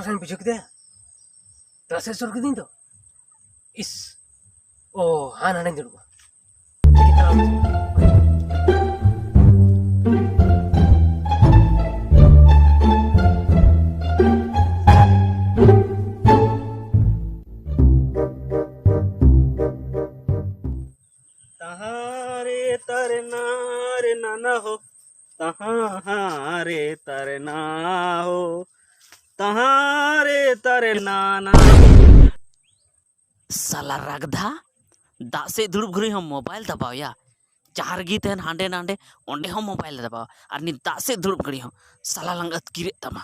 kan bujuk dia. Terasa sur ke dinto. Is. Oh, ana nang dulu. Kita langsung. तहारे तरना रे नाना हो, तहारे तरना हो, तहारे तरना ना। साला रगधा दाग से दुड़ब घुरी हम मोबाइल दबाओ या चार गीत हैं हांडे नांडे ओंडे हम मोबाइल दबाओ और नि दाग से दुड़ब घुरी हम साला लंग अतकिरे तमा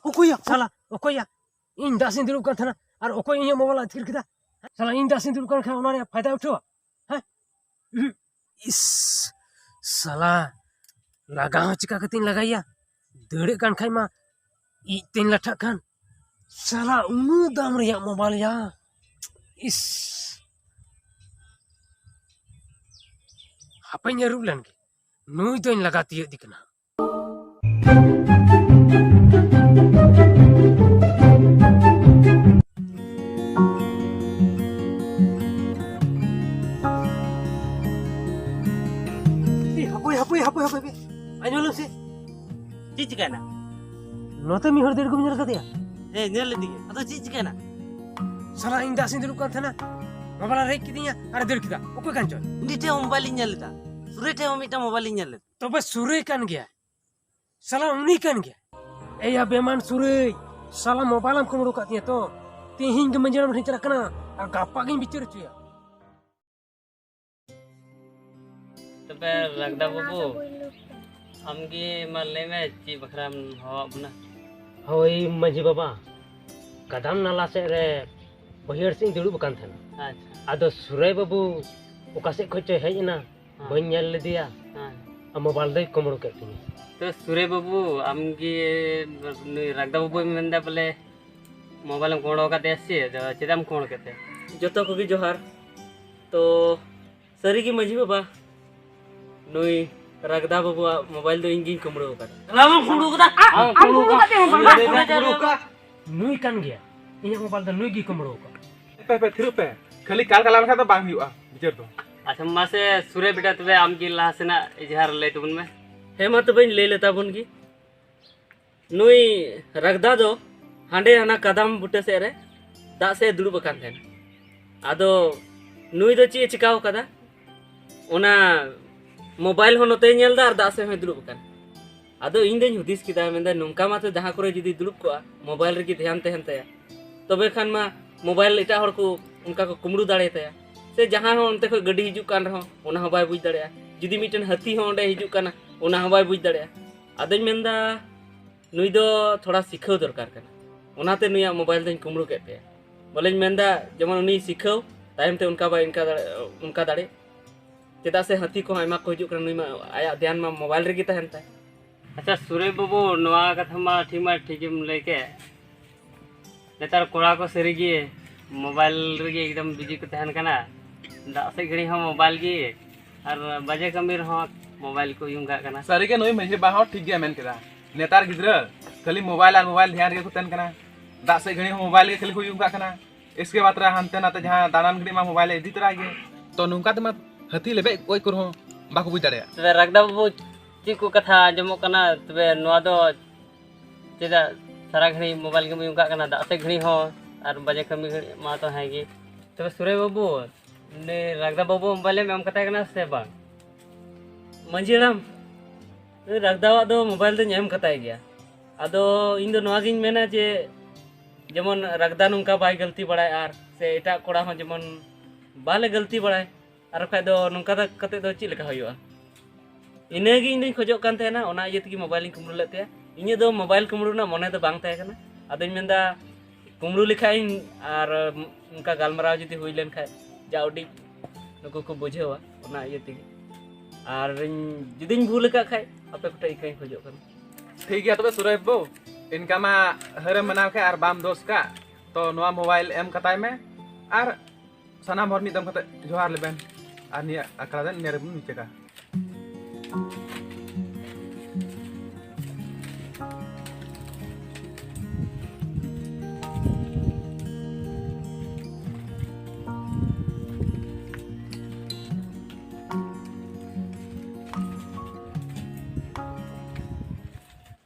Okoya, salah, okoya. Ini dasin dulu kan thana, ar okoya ini mobile atkir kita. Salah ini dasin dulu kan kau nanya fayda uठो, हाँ? Is, salah, lagaw cika ketin lagaya, dere kan kai ma, itin latak kan. Salah unu dam riak mobile ya. Is, apa yang nyaru lan? Nui tu yang lagati ya dikena. Hapoy. Ayo lu sih. चीज कहना Nota mi hor dere ko menyal katya. नेल दी तो चीज कहना Salah ini dasin dulu kan thana. Mobile rek kidinya, ar der kita. Okoy kan coy. नीटे mobile नेल दा सुरेटे हम इटा मोबाइल नेल तो बस सुरे kan gaya. Salah uni kan gaya. Ya beman surai. Salah mobile am kumuru katnya to. Tihin ke menjeram hicara kana. Ar gapagin bicara cuy. तबे लगदा बाबू हमगी मल्ले में ची बखराम हवा बना Hoi maji baba. Kadam nala se re bahir sing dulu bukan thana. अच्छा Ado surai babu ukase ko coy hej na. Banyal le dia. हाँ Mobile dai kumuru katnya. तो सुरे बाबू हमगी लगदा बाबू मेंदा बोले मोबाइल में कोण का देसी चेदम कोण कहते जतो को जोहार तो सरी की मजी बाबा नुई रगदा बाबू मोबाइल तो इंगिन कमड़ो का लामा खुंडू का Nui kan gaya. Ini mobile da nui gi kumuru ka. पे थिरु पे खाली काल काला लखा तो बांग हुआ बिचार तो अच्छा मासे सुरे बेटा तबे हमगी लासेना इजहार ले तुमन में हेमा तो बन ले लेता बन की नुई रगदा दो हांडे हना कदम बुटे से रे दा से दुड़ब कान थे आदो नुई दो ची चिकाव कदा ओना मोबाइल हो नते नेलदा और दा से हो दुड़ब कान आदो इन दिन हुदिस किदा मेंदा नुंका मातो जहां करे जदी दुड़ब को मोबाइल रे की ध्यान तहन तया तबे खान मा मोबाइल इटा हर को उनका को कुमड़ू दाड़े तया से जहां हो उनते को गड्डी हिजु कान रहो ओना हो बाय बुझ दाड़या जदी मिटन हाथी हो ओंडे हिजु काना ओना हो बाय बुझ दाड़या आदोኝ मेंदा नुई दो थोड़ा सिखाव दरकार काना ओनाते नुया मोबाइल दन कुमड़ू के पे बोलेñ मेंदा जेमन उनी सिखाव तायमते उनका बाय उनका दाड़े चेदा से हाथी को आयमा को हिजु काना नुई मा आया ध्यान मा मोबाइल रे की तहन ता अच्छा सुरे बाबू नवा कथा मा ठीकम लेके नेतार कोड़ा को सरीगी मोबाइल रे एकदम बिजी को तहन कना दाग से घड़ी हम मोबाइल की और बजे कमीर हो मोबाइल को यूं का कना सारी के नोई मजे बाहो ठीक गया मेन केदा नेतार गिद्र खाली मोबाइल और मोबाइल ध्यान के कुतन कना दाग से घड़ी मोबाइल के खाली को यूं का कना इसके बाद रा हनते ना जहां दानान घड़ी मा मोबाइल इदी तरा गे तो नुका त हती लेबे ओय कर हो बाको बुझ दाड़या तबे रगदा बाबू ची को कथा जमो कना तबे नवा दो चेदा सारा घड़ी मोबाइल के यूं का कना दाग से घड़ी हो और बजे कमी घड़ी मा तो हैगी तबे सुरे बाबू ने रगदा बाबू मोबाइल में हम कथा कना से बा मंजीराम रगदावा दो मोबाइल दो एम कताय गया आदो इन दो नवा गिन मेना जे जेमन रगदा नुका बाय गलती बड़ाय आर से एटा कोड़ा हो जेमन बाले गलती बड़ाय आर खाय दो नुका दा कते दो ची लेका होयुआ इने गी इन खोजो कान तेना ओना इयत की मोबाइल कुमरू लेते इने दो मोबाइल कुमरू ना मने दो बांग ताय kana आदोñ मेंदा कुमरू लिखाय आर उनका गालमराव जदी हुई लेन खाय जाउडी नुको को बुझेवा ओना इयत की और जुदीन भूल का खाय आपे कोटा इकाई खोजो कन ठीक गया तबे सुरेश बो इनका मा हरे मनाव के आर बाम दोस्त का तो नवा मोबाइल एम कताय में आर सनाम हर मिदम कते जोहार लेबेन आर निया अकरा देन नेरे बुन नीचे का ठीक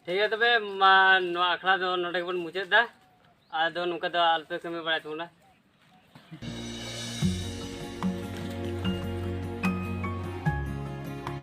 है तबे मा नो आखड़ा दो नोटे बन मुचाद दा आदो नुका दो अल्पे कमी बड़ा तुना